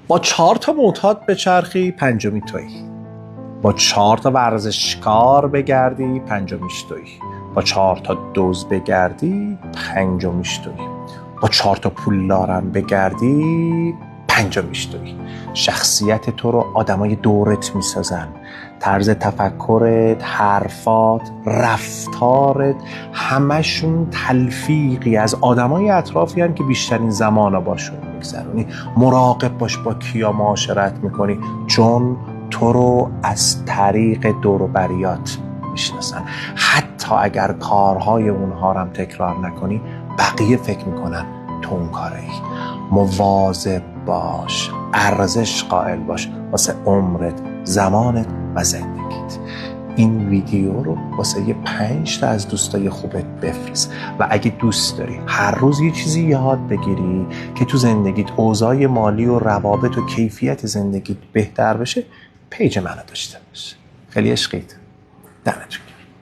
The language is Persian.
با 4 تا معتاد بچرخی، 5می تویی. با 4 تا ورزشکار بگردی، 5میش تویی. با 4 تا دزد بگردی، 5میش تویی. با 4 تا پولدارم بگردی، 5میش تویی. شخصیت تو رو آدمای دورت میسازن. طرز تفکرت، حرفات، رفتارت، همشون تلفیقی از آدمای اطرافی هن که بیشترین زمان رو باشون میگذرونی. مراقب باش با کیا معاشرت میکنی، چون تو رو از طریق دور و بریات میشناسن. حتی اگر کارهای اونها رو هم تکرار نکنی، بقیه فکر میکنن تو اون کاره ای. مواظب باش، ارزش قائل باش واسه عمرت، زمانت و زندگیت. این ویدیو رو واسه 5 تا از دوستای خوبت بفرست و اگه دوست داری هر روز یه چیزی یاد بگیری که تو زندگیت اوضاع مالی و روابط و کیفیت زندگیت بهتر بشه، پیج منو داشته باش. خیلی عشقید. دمتون